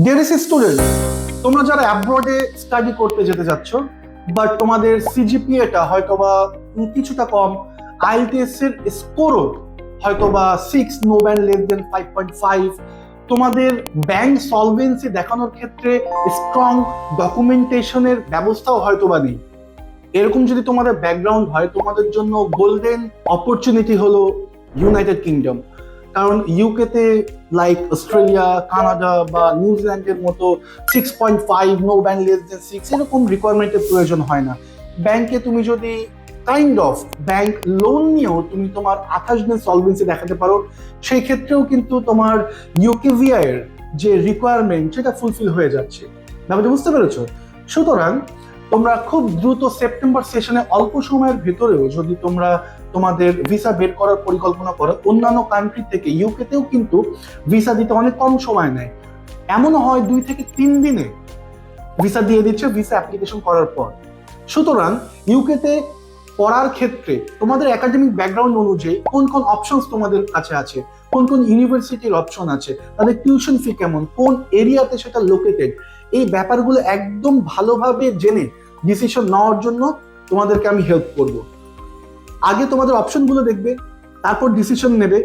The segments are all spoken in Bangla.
ডিএনএসসি স্টুডেন্ট, তোমরা যারা অ্যাব্রডে স্টাডি করতে যেতে যাচ্ছ, বাট তোমাদের সিজিপিএটা হয়তোবা কিছুটা কম, আইএলটিএস এর স্কোরও হয়তোবা 6, নো ব্যান্ড লেস দেন 5.5, তোমাদের ব্যাংক সলভেন্সি দেখানোর ক্ষেত্রে স্ট্রং ডকুমেন্টেশনের ব্যবস্থাও হয়তোবা নেই। এরকম যদি তোমাদের ব্যাকগ্রাউন্ড হয়, তোমাদের জন্য গোল্ডেন অপরচুনিটি হলো ইউনাইটেড কিংডম। কারণ ইউকেতে লাইক অস্ট্রেলিয়া, কানাডা বা নিউজিল্যান্ডের মতো 6.5, নো ব্যান্ড লেস দেন 6 এরকম রিকোয়ারমেন্টের প্রয়োজন হয় না। ব্যাংকে তুমি যদি কাইন্ড অফ ব্যাংক লোন নিয়েও তুমি তোমার 28 দিন সলভেন্সি দেখাতে পারো, সেই ক্ষেত্রেও কিন্তু তোমার ইউকেভিআই এর যে রিকোয়ারমেন্ট সেটা ফুলফিল হয়ে যাচ্ছে। ব্যাপারটা বুঝতে পেরেছো? সুতরাং তোমরা খুব দ্রুত সেপ্টেম্বর সেশনে অল্প সময়ের ভেতরেও যদি তোমরা তোমাদের ভিসা বের করার পরিকল্পনা করো, অন্যান্য কান্ট্রি থেকে ইউকেতেও কিন্তু ভিসা দিতে অনেক কম সময় নেয়। এমন হয় 2 থেকে 3 দিনে ভিসা দিয়ে দিচ্ছে ভিসা অ্যাপ্লিকেশন করার পর। সুতরাং ইউকেতে পড়ার ক্ষেত্রে তোমাদের একাডেমিক ব্যাকগ্রাউন্ড অনুযায়ী কোন কোন অপশনস তোমাদের কাছে আছে, কোন কোন ইউনিভার্সিটির অপশন আছে, তাদের টিউশন ফি কেমন, কোন এরিয়াতে সেটা লোকেটেড, এই ব্যাপারগুলো একদম ভালোভাবে জেনে ডিসিশন নেওয়ার জন্য তোমাদেরকে আমি হেল্প করব। আগে তোমাদের অপশনগুলো দেখবে, তারপর ডিসিশন নেবে,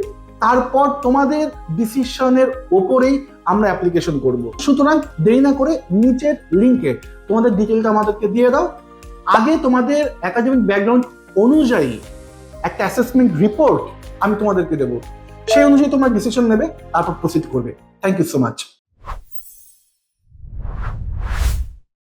তারপর তোমাদের ডিসিশনের ওপরেই আমরা অ্যাপ্লিকেশন করব। সুতরাং দেরি না করে নিচের লিঙ্কে তোমাদের ডিটেলটা আমাদেরকে দিয়ে দাও। আগে তোমাদের একাডেমিক ব্যাকগ্রাউন্ড অনুযায়ী একটা অ্যাসেসমেন্ট রিপোর্ট আমি তোমাদেরকে দেবো, সেই অনুযায়ী তোমরা ডিসিশন নেবে, তারপর প্রসিড করবে। Thank you so much.